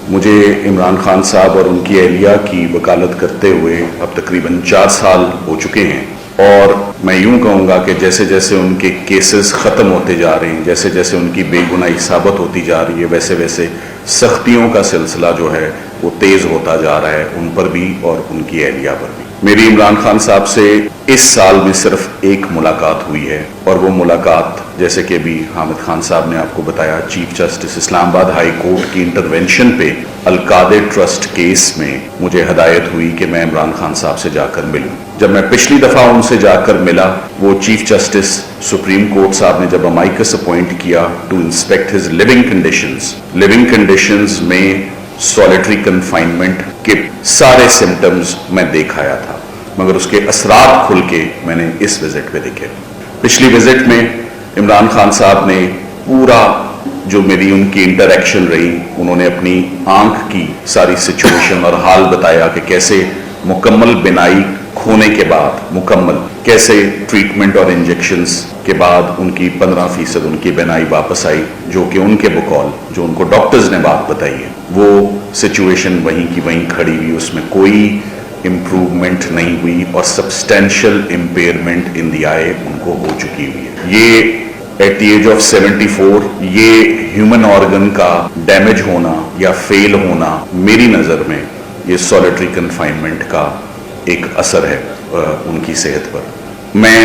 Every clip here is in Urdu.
مجھے عمران خان صاحب اور ان کی اہلیہ کی وکالت کرتے ہوئے اب تقریباً 4 سال ہو چکے ہیں، اور میں یوں کہوں گا کہ جیسے جیسے ان کے کیسز ختم ہوتے جا رہے ہیں، جیسے جیسے ان کی بے گناہی ثابت ہوتی جا رہی ہے، ویسے ویسے سختیوں کا سلسلہ جو ہے وہ تیز ہوتا جا رہا ہے، ان پر بھی اور ان کی اہلیہ پر بھی۔ میری عمران خان صاحب سے اس سال میں صرف ایک ملاقات ہوئی ہے، اور وہ ملاقات جیسے کہ بھی حامد خان صاحب نے آپ کو بتایا، چیف جسٹس اسلام آباد ہائی کورٹ کی انٹرونشن پہ القادر ٹرسٹ کیس میں مجھے ہدایت ہوئی کہ میں عمران خان صاحب سے جا کر ملوں۔ جب میں پچھلی دفعہ ان سے جا کر ملا، وہ چیف جسٹس سپریم کورٹ صاحب نے جب امائکس اپوائنٹ کیا to inspect his living conditions میں سولیٹری کنفائنمنٹ کے سارے سمٹمز میں دیکھ آیا تھا، مگر اس کے اثرات کھل کے میں نے اس وزٹ پہ دیکھے۔ پچھلی وزٹ میں عمران خان صاحب نے پورا جو میری ان کی انٹریکشن رہی، انہوں نے اپنی آنکھ کی ساری سچویشن اور حال بتایا کہ کیسے مکمل بینائی کھونے کے بعد کیسے ٹریٹمنٹ اور انجیکشنز کے بعد ان کی 15% ان کی بینائی واپس آئی، جو کہ ان کے بقول جو ان کو ڈاکٹرز نے بات بتائی ہے، وہ سچویشن وہیں کی وہیں کھڑی ہوئی، اس میں کوئی امپروومنٹ نہیں ہوئی، اور سبسٹینشل امپیئرمنٹ ان دی آئی ان کو ہو چکی ہوئی ہے۔ یہ ایٹ دی ایج آف 74 یہ ہیومن آرگن کا ڈیمیج ہونا یا فیل ہونا، میری نظر میں یہ سولیٹری کنفائنمنٹ کا ایک اثر ہے ان کی صحت پر۔ میں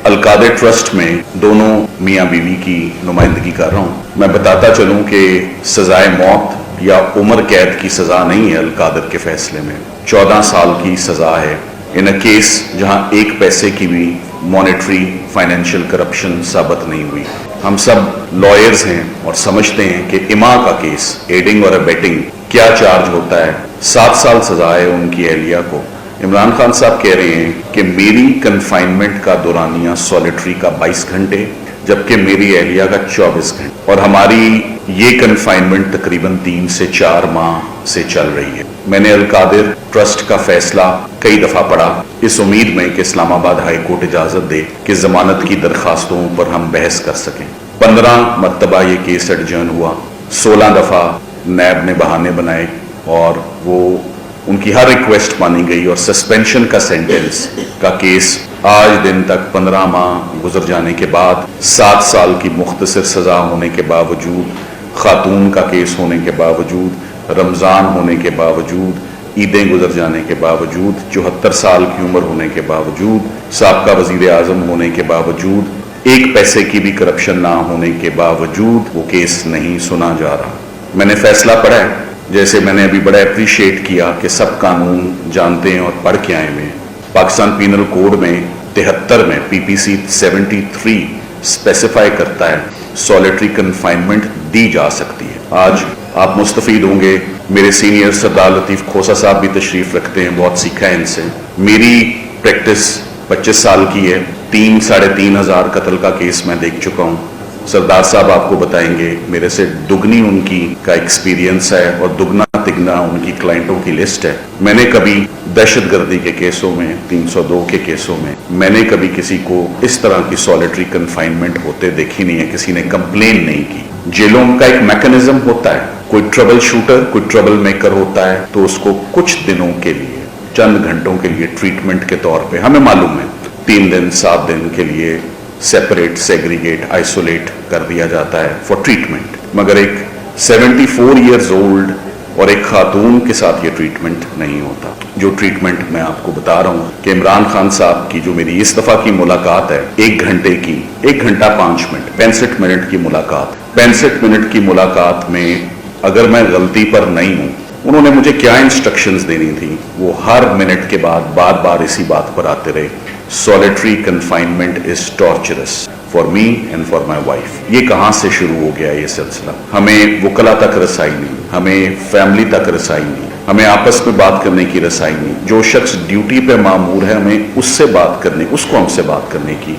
القادر ٹرسٹ میں دونوں میاں بیوی کی نمائندگی کر رہا ہوں۔ میں بتاتا چلوں کہ سزائے موت یا عمر قید کی سزا نہیں ہے القادر کے فیصلے میں، 14 سال کی سزا ہے ان اے کیس جہاں ایک پیسے کی بھی مانیٹری فائنینشیل کرپشن ثابت نہیں ہوئی۔ ہم سب لائرز ہیں اور سمجھتے ہیں کہ اما کا کیس ایڈنگ اور ابیٹنگ کیا چارج ہوتا ہے، 7 سال سزا ہے ان کی اہلیہ کو۔ عمران خان صاحب کہہ رہے ہیں کہ میری کنفائنمنٹ کا دورانیہ سولیٹری کا 22 گھنٹے، جبکہ میری اہلیہ کا 24 گھنٹے، اور ہماری یہ کنفائنمنٹ تقریباً 3 سے 4 ماہ سے چل رہی ہے۔ میں نے القادر ٹرسٹ کا فیصلہ کئی دفعہ پڑھا، اس امید میں کہ اسلام آباد ہائی کورٹ اجازت دے کہ ضمانت کی درخواستوں پر ہم بحث کر سکیں۔ 15 مرتبہ یہ کیس ایڈجرن ہوا، 16 دفعہ نیب نے بہانے بنائے، اور وہ ان کی ہر ریکویسٹ مانی گئی، اور سسپینشن کا سینٹنس کا کیس آج دن تک 15 ماہ گزر جانے کے بعد، 7 سال کی مختصر سزا ہونے کے باوجود، خاتون کا کیس ہونے کے باوجود، رمضان ہونے کے باوجود، عیدیں گزر جانے کے باوجود، 74 سال کی عمر ہونے کے باوجود، سابقہ وزیر اعظم ہونے کے باوجود، ایک پیسے کی بھی کرپشن نہ ہونے کے باوجود وہ کیس نہیں سنا جا رہا۔ میں نے فیصلہ پڑھا ہے، جیسے میں نے ابھی بڑا اپریشیٹ کیا کہ سب قانون جانتے ہیں اور پڑھ کے آئے ہیں۔ پاکستان پینل کوڈ میں 73 میں PPC 73 اسپیسیفائی کرتا ہے سولیٹری کنفائنمنٹ دی جا سکتی ہے۔ آج آپ مستفید ہوں گے، میرے سینئر سردار لطیف کھوسا صاحب بھی تشریف رکھتے ہیں، بہت سیکھا ہے ان سے۔ میری پریکٹس 25 سال کی ہے، 3-3.5 ہزار قتل کا کیس میں دیکھ چکا ہوں۔ سردار صاحب آپ کو بتائیں گے، میرے سے دگنی ان کی کا ایکسپیرینس ہے، اور دگنا تگنا ان کی کلائنٹوں کی لسٹ ہے۔ میں نے کبھی دہشت گردی کے کیسوں میں، 302 کے کیسوں میں نے کبھی کسی کو اس طرح کی سولیٹری کنفائنمنٹ ہوتے دیکھی نہیں ہے، کسی نے کمپلین نہیں کی۔ جیلوں کا ایک میکنزم ہوتا ہے، کوئی ٹربل شوٹر، کوئی ٹربل میکر ہوتا ہے تو اس کو کچھ دنوں کے لیے، چند گھنٹوں کے لیے ٹریٹمنٹ کے طور پہ، ہمیں معلوم ہے 3 دن 7 دن کے لیے سیپریٹ، سیگریگیٹ، آئسولیٹ کر دیا جاتا ہے فار ٹریٹمنٹ، مگر ایک 74 ایئرز اولڈ اور ایک خاتون کے ساتھ یہ ٹریٹمنٹ نہیں ہوتا۔ جو ٹریٹمنٹ میں آپ کو بتا رہا ہوں کہ عمران خان صاحب کی جو میری اس دفعہ کی ملاقات ہے، 1 گھنٹے کی، 1 گھنٹہ 5 منٹ، 65 منٹ کی ملاقات، 65 منٹ کی ملاقات میں اگر میں غلطی پر نہیں ہوں، انہوں نے مجھے کیا انسٹرکشنز دینی تھی، وہ ہر منٹ کے بعد بار بار اسی بات پر آتے رہے، solitary confinement is torturous for me and for my wife. یہ کہاں سے شروع ہو گیا یہ سلسلہ؟ ہمیں وکلا تک رسائی نہیں، ہمیں فیملی تک رسائی نہیں، ہمیں آپس میں بات کرنے کی رسائی نہیں۔ جو شخص ڈیوٹی پہ مامور ہے، ہمیں اس سے بات کرنے، اس کو ہم سے بات کرنے کی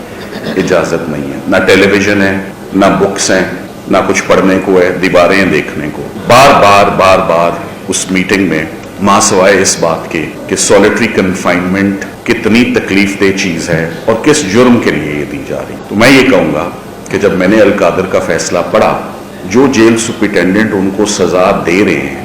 اجازت نہیں ہے۔ نہ ٹیلی ویژن ہے، نہ بکس ہیں، نہ کچھ پڑھنے کو ہے، دیواریں دیکھنے کو۔ بار بار اس میٹنگ میں ماں سوائے اس بات کے کہ سولیٹری کنفائنمنٹ کتنی تکلیف دہ چیز ہے اور کس جرم کے لیے یہ دی جا رہی۔ تو میں یہ کہوں گا کہ جب میں نے القادر کا فیصلہ پڑھا، جو جیل سپرنٹینڈنٹ ان کو سزا دے رہے ہیں،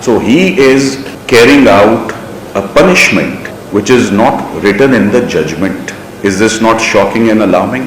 So he is carrying out a punishment which is not written in the judgment. Is this not shocking and alarming?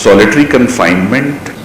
Solitary confinement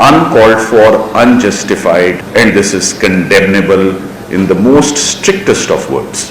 uncalled for, unjustified, and this is condemnable in the most strictest of words.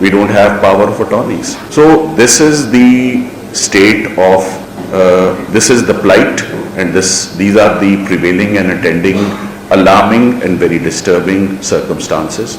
We don't have power of attorneys. So this is the state of, this is the plight, and these are the prevailing and attending alarming and very disturbing circumstances.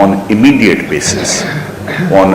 on immediate basis, on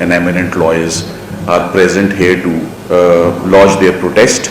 and eminent lawyers are present here to lodge their protest.